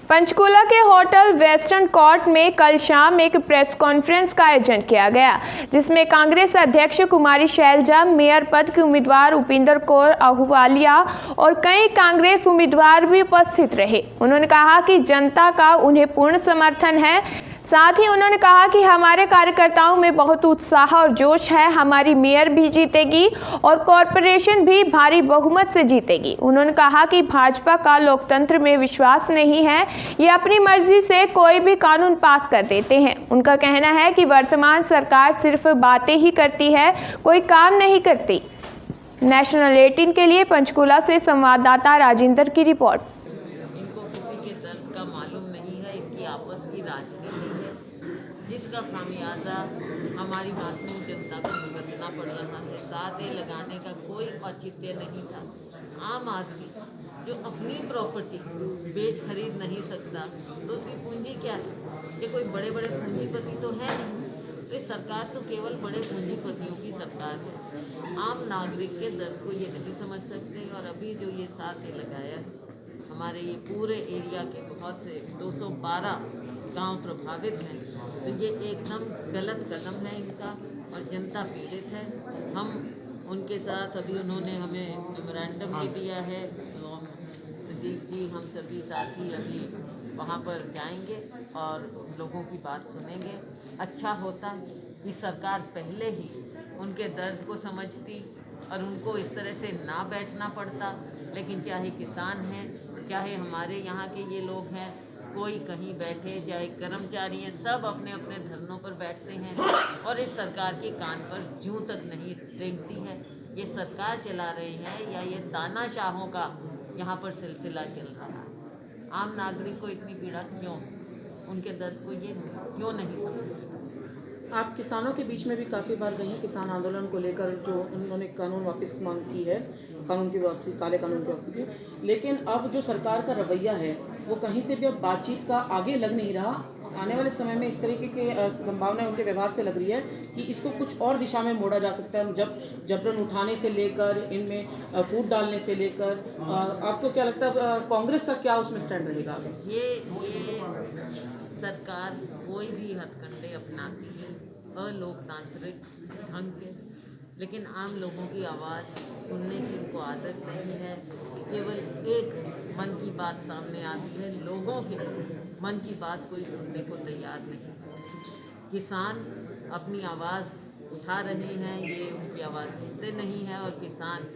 पंचकूला के hotel western court में कल शाम एक प्रेस कॉन्फ्रेंस का आयोजन किया गया, जिसमें कांग्रेस अध्यक्ष कुमारी शैलजा, मेयर पद के उम्मीदवार उपिंदर कौर अहलुवालिया और कई कांग्रेस उम्मीदवार भी उपस्थित रहे। उन्होंने कहा कि जनता का उन्हें पूर्ण समर्थन है। साथ ही उन्होंने कहा कि हमारे कार्यकर्ताओं में बहुत उत्साह और जोश है। हमारी मेयर भी जीतेगी और कॉरपोरेशन भी भारी बहुमत से जीतेगी। उन्होंने कहा कि भाजपा का लोकतंत्र में विश्वास नहीं है, ये अपनी मर्जी से कोई भी कानून पास कर देते हैं। उनका कहना है कि वर्तमान सरकार सिर्फ बातें ही करती है, कोई काम नहीं करती। नेशनल 18 के लिए पंचकूला से संवाददाता राजेंद्र की रिपोर्ट। इनको किसी के दर्द का मालूम नहीं है, इनकी आपस की राजनीति है, जिसका खामियाजा हमारी मासूम जनता को भुगतना पड़ रहा है। साथे लगाने का कोई औचित्य नहीं था। आम आदमी जो अपनी प्रॉपर्टी बेच खरीद नहीं सकता, तो उसकी पूंजी क्या है? ये कोई बड़े बड़े पूंजीपति तो है नहीं। तो ये सरकार तो केवल बड़े पूंजीपतियों की सरकार है। आम नागरिक के दर्द को ये नहीं समझ सकते। और अभी जो ये साथ लगाया है, हमारे ये पूरे एरिया के बहुत से 212 गांव प्रभावित हैं, तो ये एकदम गलत कदम है इनका और जनता पीड़ित है। हम उनके साथ अभी उन्होंने हमें मेमोरेंडम भी दिया है, तो हम प्रदीप जी, हम सभी साथी अभी वहाँ पर जाएंगे और लोगों की बात सुनेंगे। अच्छा होता कि सरकार पहले ही उनके दर्द को समझती और उनको इस तरह से ना बैठना पड़ता। लेकिन चाहे किसान हैं, चाहे हमारे यहाँ के ये लोग हैं, कोई कहीं बैठे, चाहे कर्मचारी हैं, सब अपने अपने धरनों पर बैठते हैं और इस सरकार के कान पर जूं तक नहीं रेंगती है। ये सरकार चला रहे हैं या ये तानाशाहों का यहाँ पर सिलसिला चल रहा है? आम नागरिक को इतनी पीड़ा क्यों? उनके दर्द को ये क्यों नहीं समझ रहे? आप किसानों के बीच में भी काफ़ी बार गई हैं किसान आंदोलन को लेकर, जो उन्होंने कानून वापस मांग की है, कानून की वापसी, काले कानून की वापसी की। लेकिन अब जो सरकार का रवैया है वो कहीं से भी अब बातचीत का आगे लग नहीं रहा। आने वाले समय में इस तरीके की संभावनाएं उनके व्यवहार से लग रही है कि इसको कुछ और दिशा में मोड़ा जा सकता है। जब जबरन उठाने से लेकर, इनमें फूट डालने से लेकर, आपको क्या लगता है कांग्रेस का क्या उसमें स्टैंड रहेगा? ये सरकार कोई भी हथकंडे अपनाती है अलोकतांत्रिक ढंग के, लेकिन आम लोगों की आवाज़ सुनने की उनको आदत नहीं है। केवल एक मन की बात सामने आती है, लोगों के मन की बात कोई सुनने को तैयार नहीं। किसान अपनी आवाज़ उठा रहे हैं, ये उनकी आवाज़ सुनते नहीं हैं और किसान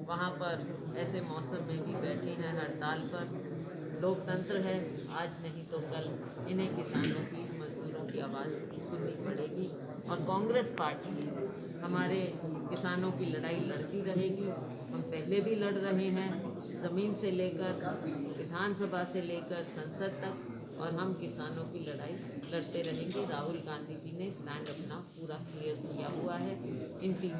वहाँ पर ऐसे मौसम में भी बैठे हैं हड़ताल पर। लोकतंत्र है, आज नहीं तो कल इन्हें किसानों की, मजदूरों की आवाज़ सुननी पड़ेगी और कांग्रेस पार्टी हमारे किसानों की लड़ाई लड़ती रहेगी। हम पहले भी लड़ रहे हैं, ज़मीन से लेकर विधानसभा से लेकर संसद तक, और हम किसानों की लड़ाई लड़ते रहेंगे। राहुल गांधी जी ने स्टैंड अपना पूरा क्लियर किया हुआ है। इन 3